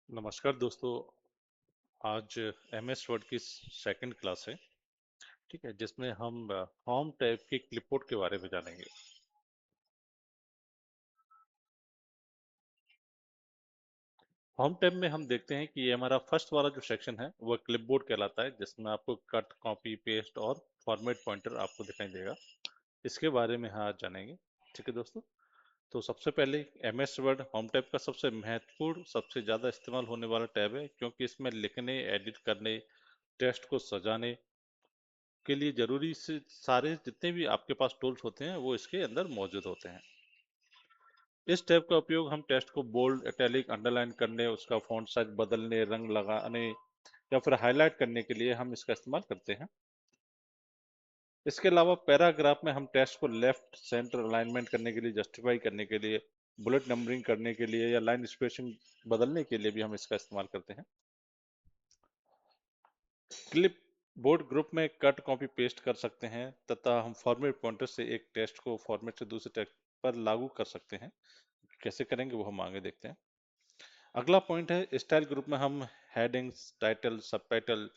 नमस्कार दोस्तों। आज एमएस वर्ड की सेकंड क्लास है। ठीक है, जिसमें हम होम टैब के क्लिपबोर्ड के बारे में जानेंगे। होम टैब में हम देखते हैं कि ये हमारा फर्स्ट वाला जो सेक्शन है वह क्लिपबोर्ड कहलाता है, जिसमें आपको कट, कॉपी, पेस्ट और फॉर्मेट पॉइंटर आपको दिखाई देगा। इसके बारे में आज जानेंगे। ठीक है दोस्तों, तो सबसे पहले एमएस वर्ड होम टैब का सबसे महत्वपूर्ण, सबसे ज़्यादा इस्तेमाल होने वाला टैब है, क्योंकि इसमें लिखने, एडिट करने, टेक्स्ट को सजाने के लिए जरूरी से सारे जितने भी आपके पास टूल्स होते हैं वो इसके अंदर मौजूद होते हैं। इस टैब का उपयोग हम टेक्स्ट को बोल्ड, इटैलिक, अंडरलाइन करने, उसका फॉन्ट साइज बदलने, रंग लगाने या फिर हाईलाइट करने के लिए हम इसका इस्तेमाल करते हैं। इसके अलावा पैराग्राफ में हम टेक्स्ट को लेफ्ट सेंटर अलाइनमेंट करने के लिए, जस्टिफाई करने के लिए, बुलेट नंबरिंग करने के लिए या लाइन स्पेसिंग बदलने के लिए भी हम इसका इस्तेमाल करते हैं। क्लिप बोर्ड ग्रुप में कट, कॉपी, पेस्ट कर सकते हैं तथा हम फॉर्मेट पॉइंटर से एक टेक्स्ट को फॉर्मेट से दूसरे टेक्स्ट पर लागू कर सकते हैं। कैसे करेंगे वो हम आगे देखते हैं। अगला पॉइंट है स्टाइल ग्रुप में हम हेडिंग्स, टाइटल, सबटाइटल,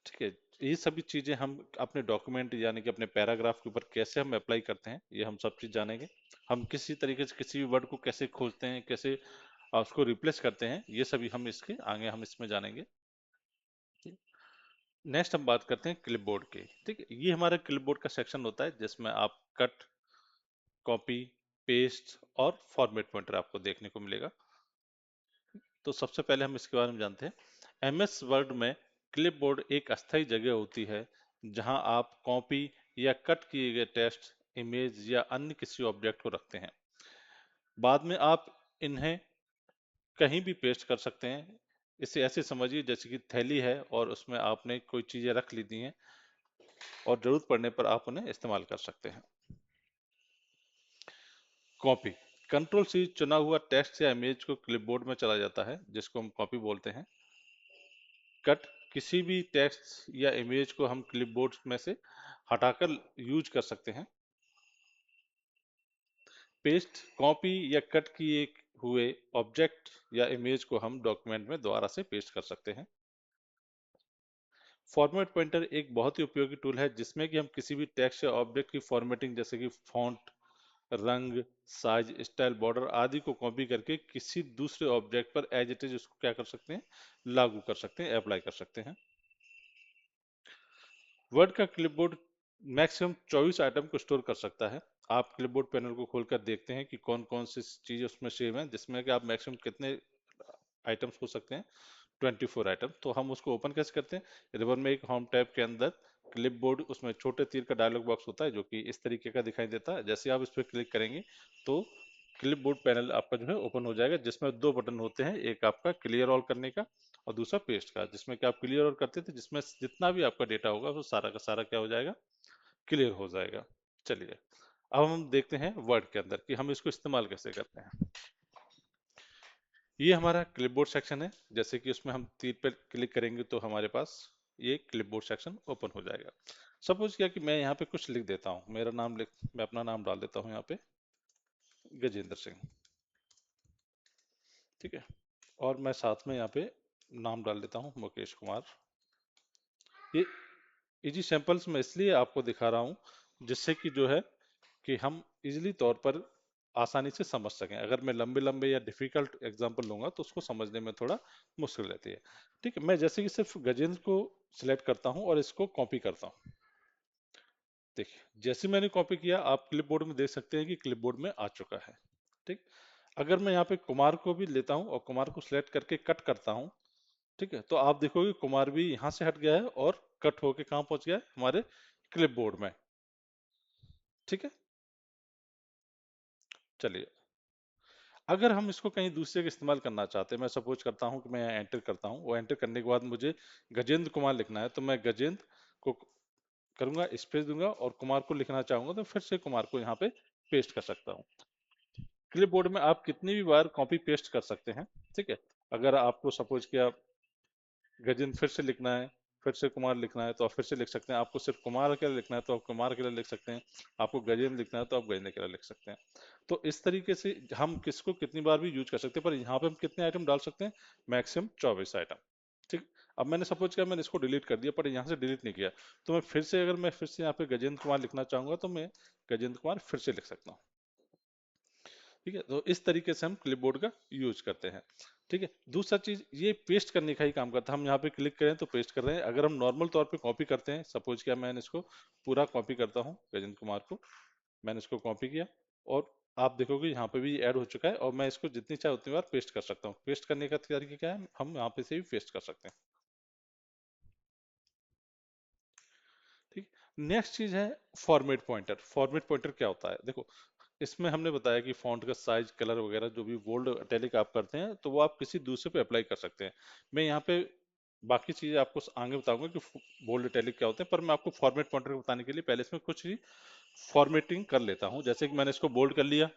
ठीक है, ये सभी चीजें हम अपने डॉक्यूमेंट यानी कि अपने पैराग्राफ के ऊपर कैसे हम अप्लाई करते हैं, ये हम सब चीज जानेंगे। हम किसी तरीके से किसी भी वर्ड को कैसे खोजते हैं, कैसे उसको रिप्लेस करते हैं, ये सभी हम इसके आगे हम इसमें जानेंगे। नेक्स्ट हम बात करते हैं क्लिपबोर्ड की। ठीक है, ये हमारा क्लिपबोर्ड का सेक्शन होता है जिसमें आप कट, कॉपी, पेस्ट और फॉर्मेट पॉइंटर आपको देखने को मिलेगा। तो सबसे पहले हम इसके बारे में जानते हैं। एमएस वर्ड में क्लिपबोर्ड एक अस्थायी जगह होती है जहां आप कॉपी या कट किए गए टेक्स्ट, इमेज या अन्य किसी ऑब्जेक्ट को रखते हैं। बाद में आप इन्हें कहीं भी पेस्ट कर सकते हैं। इसे ऐसे समझिए जैसे कि थैली है और उसमें आपने कोई चीजें रख ली दी हैं और जरूरत पड़ने पर आप उन्हें इस्तेमाल कर सकते हैं। कॉपी, कंट्रोल सी चुना हुआ टेक्स्ट या इमेज को क्लिपबोर्ड में चला जाता है, जिसको हम कॉपी बोलते हैं। कट, किसी भी टेक्स्ट या इमेज को हम क्लिपबोर्ड में से हटाकर यूज कर सकते हैं। पेस्ट, कॉपी या कट किए हुए ऑब्जेक्ट या इमेज को हम डॉक्यूमेंट में दोबारा से पेस्ट कर सकते हैं। फॉर्मेट पॉइंटर एक बहुत ही उपयोगी टूल है जिसमें कि हम किसी भी टेक्स्ट या ऑब्जेक्ट की फॉर्मेटिंग, जैसे कि फॉन्ट, रंग, साइज, स्टाइल, बॉर्डर आदि को कॉपी करके किसी दूसरे ऑब्जेक्ट पर एज इट इज उसको क्या कर सकते हैं, लागू कर सकते हैं, अप्लाई कर सकते हैं। वर्ड का क्लिपबोर्ड मैक्सिमम 24 आइटम को स्टोर कर सकता है। आप क्लिपबोर्ड पैनल को खोलकर देखते हैं कि कौन कौन सी चीजें उसमें सेव हैं, जिसमें कि आप मैक्सिमम कितने आइटम्स हो सकते हैं, 24 आइटम। तो हम उसको ओपन कैसे करते हैं। रिबन में एक होम टैब के अंदर क्लिपबोर्ड, उसमें छोटे तीर का डायलॉग बॉक्स होता है जो कि इस तरीके का दिखाई देता है। जैसे आप इस पर क्लिक करेंगे तो क्लिपबोर्ड पैनल आपका जो है ओपन हो जाएगा, जिसमें दो बटन होते हैं, एक आपका क्लियर ऑल करने का और दूसरा पेस्ट का। जिसमें कि आप क्लियर ऑल करते थे, जिसमें जितना भी आपका डेटा होगा वो सारा का सारा क्या हो जाएगा, क्लियर हो जाएगा। चलिए, अब हम देखते हैं वर्ड के अंदर कि हम इसको इस्तेमाल कैसे करते हैं। ये हमारा क्लिपबोर्ड सेक्शन है। जैसे कि उसमें हम तीर पर क्लिक करेंगे तो हमारे पास ये क्लिपबोर्ड सेक्शन ओपन हो जाएगा। सपोज किया कि मैं यहाँ पे कुछ लिख देता हूँ, मेरा नाम लिख, मैं अपना नाम डाल देता हूँ यहाँ पे, गजेंद्र सिंह। ठीक है, और मैं साथ में यहाँ पे नाम डाल देता हूँ मुकेश कुमार। ये इजी सैंपल्स में इसलिए आपको दिखा रहा हूँ जिससे कि जो है कि हम इजीली तौर पर आसानी से समझ सकें। अगर मैं लंबे लंबे या डिफिकल्ट एग्जांपल लूंगा तो उसको समझने में थोड़ा मुश्किल रहती है। ठीक है, मैं जैसे कि सिर्फ गजेंद्र को सिलेक्ट करता हूँ और इसको कॉपी करता हूँ। देखिए, जैसे मैंने कॉपी किया आप क्लिपबोर्ड में देख सकते हैं कि क्लिपबोर्ड में आ चुका है। ठीक, अगर मैं यहाँ पे कुमार को भी लेता हूँ और कुमार को सिलेक्ट करके कट करता हूँ, ठीक है, तो आप देखोगे कुमार भी यहाँ से हट गया है और कट होके कहाँ पहुंच गया है, हमारे क्लिपबोर्ड में। ठीक है, चलिए, अगर हम इसको कहीं दूसरे का इस्तेमाल करना चाहते हैं, मैं सपोज करता हूँ कि मैं यहाँ एंटर करता हूँ, वो एंटर करने के बाद मुझे गजेंद्र कुमार लिखना है, तो मैं गजेंद्र को करूंगा, स्पेस दूंगा और कुमार को लिखना चाहूंगा तो फिर से कुमार को यहाँ पे पेस्ट कर सकता हूँ। क्लिपबोर्ड में आप कितनी भी बार कॉपी पेस्ट कर सकते हैं। ठीक है, अगर आपको सपोज किया गजेंद्र फिर से लिखना है फिर से कुमार लिखना है तो आप फिर से लिख सकते हैं, आपको सिर्फ कुमार के लिए लिखना है तो आप कुमार के लिए लिख सकते हैं, आपको गजेंद्र लिखना है तो आप गजेंद्र के लिए लिख सकते हैं। तो इस तरीके से हम किसको कितनी बार भी यूज कर सकते हैं, पर यहाँ पे हम कितने आइटम डाल सकते हैं, मैक्सिमम 24 आइटम। ठीक। अब मैंने सपोज किया मैंने इसको डिलीट कर दिया, पर यहाँ से डिलीट नहीं किया, तो मैं फिर से, अगर मैं फिर से यहाँ पे गजेंद्र कुमार लिखना चाहूंगा तो मैं गजेंद्र कुमार फिर से लिख सकता हूँ। ठीक है, तो इस तरीके से हम क्लिपबोर्ड का यूज करते हैं। ठीक है, दूसरा चीज ये पेस्ट करने का ही काम करता है। हम यहाँ पे क्लिक करें तो पेस्ट कर रहे हैं, अगर हम नॉर्मल तौर पे कॉपी करते हैं, सपोज किया मैंने इसको पूरा कॉपी करता हूँ गजेंद्र कुमार को, मैंने इसको कॉपी किया और आप देखोगे यहाँ पे भी ऐड हो चुका है, और मैं इसको जितनी चाहे उतनी बार पेस्ट कर सकता हूँ। पेस्ट करने का तरीका क्या है, हम यहाँ पे से भी पेस्ट कर सकते हैं। ठीक। नेक्स्ट चीज है फॉर्मेट पॉइंटर। फॉर्मेट पॉइंटर क्या होता है, देखो इसमें हमने बताया कि फॉन्ट का साइज, कलर वगैरह जो भी बोल्ड इटैलिक आप करते हैं तो वो आप किसी दूसरे पे अप्लाई कर सकते हैं। मैं यहाँ पे बाकी चीजें आपको आगे बताऊंगा कि बोल्ड इटैलिक क्या होते हैं, पर मैं आपको फॉर्मेट पॉइंटर बताने के लिए पहले इसमें कुछ ही फॉर्मेटिंग कर लेता हूँ। जैसे कि मैंने इसको बोल्ड कर लिया,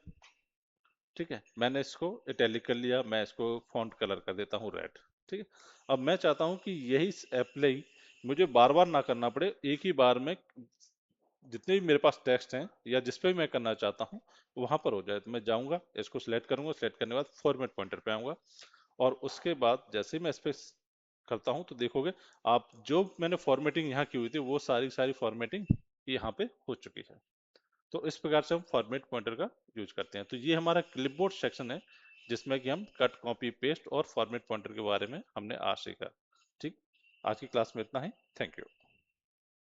ठीक है, मैंने इसको इटैलिक कर लिया, मैं इसको फॉन्ट कलर कर देता हूँ रेड। ठीक है, अब मैं चाहता हूँ कि यही अप्लाई मुझे बार बार ना करना पड़े, एक ही बार में जितने भी मेरे पास टेक्स्ट हैं या जिस पे भी मैं करना चाहता हूँ वहां पर हो जाए। तो मैं जाऊंगा, इसको सिलेक्ट करूंगा, सिलेक्ट करने के बाद फॉर्मेट पॉइंटर पे आऊंगा, और उसके बाद जैसे ही मैं इस पे करता हूँ तो देखोगे आप जो मैंने फॉर्मेटिंग यहाँ की हुई थी वो सारी सारी फॉर्मेटिंग यहाँ पे हो चुकी है। तो इस प्रकार से हम फॉर्मेट पॉइंटर का यूज करते हैं। तो ये हमारा क्लिपबोर्ड सेक्शन है जिसमें कि हम कट, कॉपी, पेस्ट और फॉर्मेट पॉइंटर के बारे में हमने आज सीखा। ठीक, आज की क्लास में इतना ही। Thank you.